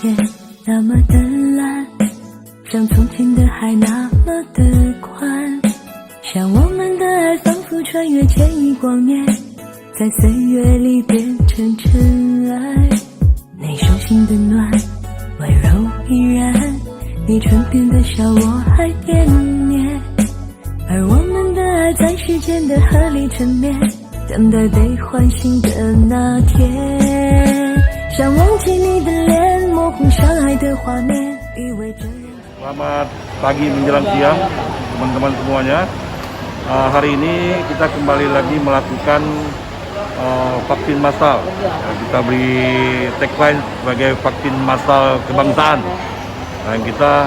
天那么的蓝，像从前的海那么的宽，像我们的爱仿佛穿越千亿光年，在岁月里变成尘埃。你手心的暖温柔依然，你唇边的笑我还惦念，而我们的爱在时间的河里沉眠，等待被唤醒的那天。想忘记你的脸，模糊相爱的画面，以为这样。 Selamat pagi menjelang siang teman-teman semuanya. Hari ini kita kembali lagi melakukan vaksin massal. Kita beri tagline sebagai vaksin massal kebangsaan. Dan kita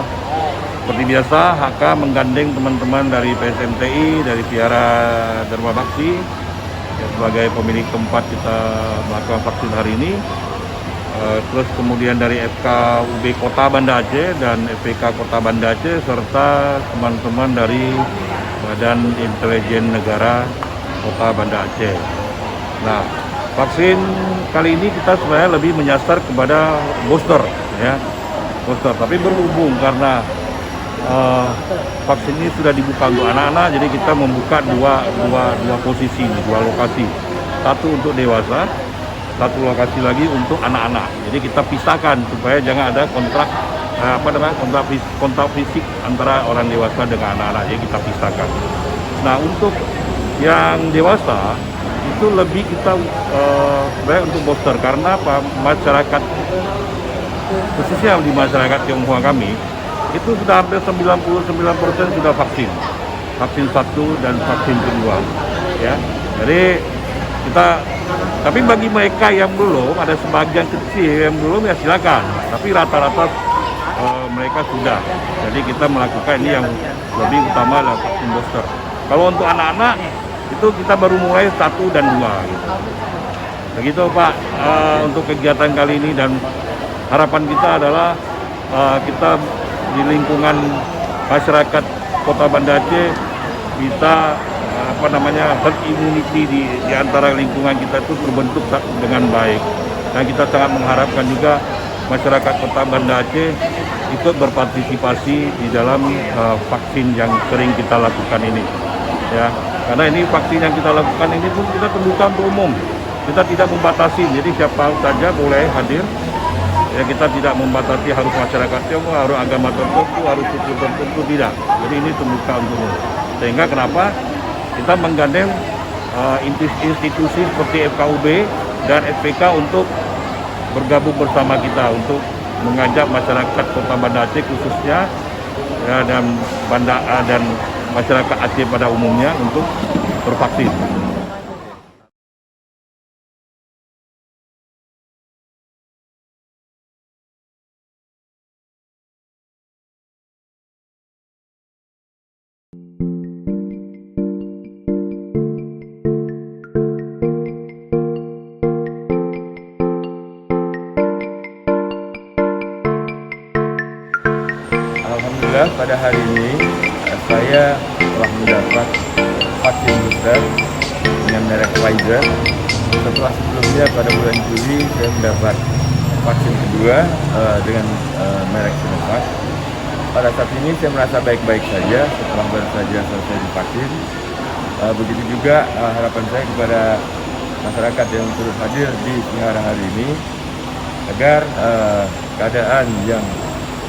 seperti biasa HK menggandeng teman-teman dari PSMTI, dari Tiara Dharma Bakti sebagai pemilik tempat kita melakukan vaksin hari ini. Terus kemudian dari FKUB Kota Banda Aceh dan FPK Kota Banda Aceh serta teman-teman dari Badan Intelijen Negara Kota Banda Aceh. Nah, vaksin kali ini kita sebenarnya lebih menyasar kepada booster, ya, booster. Tapi berhubung karena vaksin ini sudah dibuka untuk anak-anak, jadi kita membuka dua posisi, dua lokasi. Satu untuk dewasa, satu lokasi lagi untuk anak-anak. Jadi kita pisahkan supaya jangan ada kontak fisik antara orang dewasa dengan anak-anak. Jadi kita pisahkan. Nah, untuk yang dewasa itu lebih kita baik untuk booster karena apa? Masyarakat khususnya di masyarakat Tionghoa kami itu sudah hampir 99% sudah vaksin 1 dan vaksin kedua, ya. Jadi kita, tapi bagi mereka yang belum, ada sebagian kecil yang belum, ya silakan. Tapi rata-rata mereka sudah. Jadi kita melakukan ini yang lebih utama adalah vaksin booster. Kalau untuk anak-anak itu kita baru mulai 1 dan 2. Gitu. Begitu Pak untuk kegiatan kali ini, dan harapan kita adalah kita di lingkungan masyarakat Kota Banda Aceh bisa herd immunity di antara lingkungan kita itu terbentuk dengan baik. Dan kita sangat mengharapkan juga masyarakat Kota Banda Aceh ikut berpartisipasi di dalam vaksin yang sering kita lakukan ini, ya. Karena ini vaksin yang kita lakukan ini pun kita terbuka untuk umum. Kita tidak membatasi, jadi siapa saja boleh hadir. Ya, kita tidak membatasi harus masyarakat Tionghoa, harus agama tertentu, harus suku tertentu, tidak. Jadi ini terbuka untuk umum. Sehingga kenapa kita menggandeng institusi seperti FKUB dan FPK untuk bergabung bersama kita untuk mengajak masyarakat Kota Banda Aceh khususnya, ya, dan masyarakat Aceh pada umumnya untuk bervaksin. Alhamdulillah pada hari ini saya telah mendapat vaksin booster dengan merek Pfizer. Setelah sebelumnya pada bulan Juli saya mendapat vaksin kedua dengan merek Sinovac. Pada saat ini saya merasa baik-baik saja setelah baru saja selesai divaksin. Begitu juga harapan saya kepada masyarakat yang turut hadir di Singara hari ini agar keadaan yang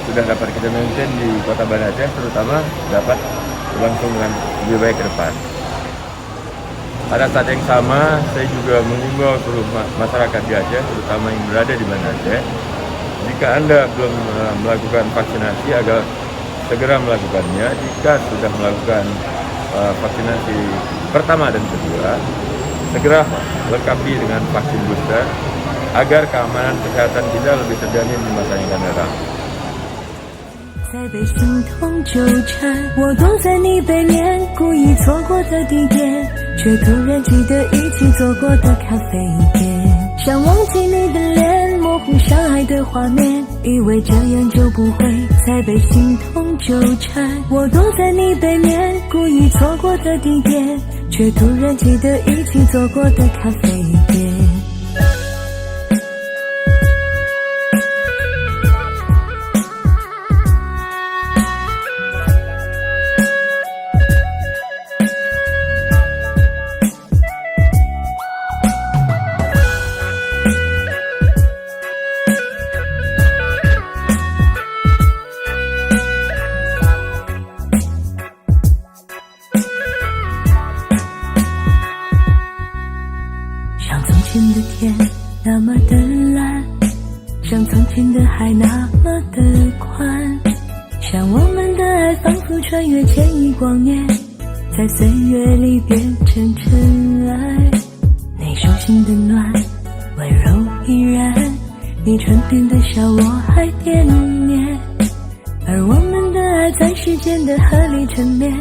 sudah dapat kita maintain di Kota Banda Aceh terutama dapat berlangsung dengan lebih baik ke depan. Pada saat yang sama, saya juga mengimbau seluruh masyarakat di Aceh, terutama yang berada di Banda Aceh, jika Anda belum melakukan vaksinasi agar segera melakukannya. Jika sudah melakukan vaksinasi pertama dan kedua, segera lengkapi dengan vaksin booster agar keamanan kesehatan kita lebih terjamin di masa yang akan datang. 在被心痛纠缠，我躲在你背面，故意错过的地点，却突然记得一起走过的咖啡店。想忘记你的脸，模糊相爱的画面，以为这样就不会再被心痛纠缠。我躲在你背面，故意错过的地点，却突然记得一起走过的咖啡店。么的宽，像我们的爱仿佛穿越千亿光年，在岁月里变成尘埃。你手心的暖，温柔依然，你唇边的笑我还惦念，而我们的爱在时间的河里沉眠，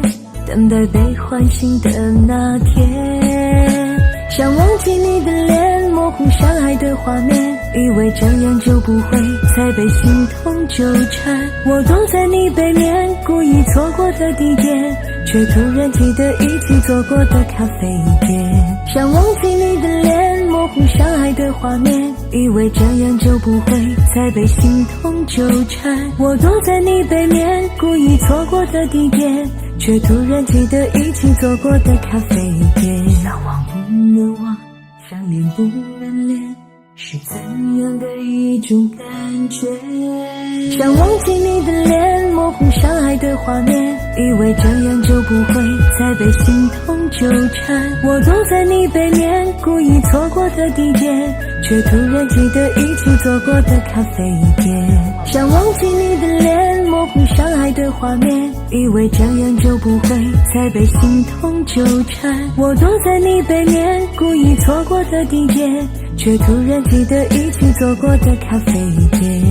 等待被唤醒的那天。想忘记你的脸，模糊相爱的画面，以为这样就不会再被心痛纠缠。我躲在你背面，故意错过的地点，却突然记得一起坐过的咖啡店。想忘记你的脸，模糊相爱的画面，以为这样就不会再被心痛纠缠。我躲在你背面，故意错过的地点，却突然记得一起坐过的咖啡店。想忘不能忘，想念不能恋，是怎样的一种感觉？想忘记你的脸，模糊相爱的画面，以为这样就不会再被心痛纠缠。我躲在你背面，故意错过的地点，却突然记得一起坐过的咖啡店。想忘记你的脸，模糊相爱的画面，以为这样就不会再被心痛纠缠。我躲在你背面，故意错过的地点，却突然记得一起坐过的咖啡店。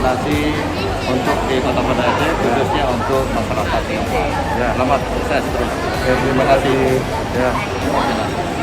vaksinasi untuk di Kota Banda Aceh, khususnya untuk masyarakat Tionghoa. Ya. Selamat sukses terus. Terima kasih. Ya. Vaksinasi.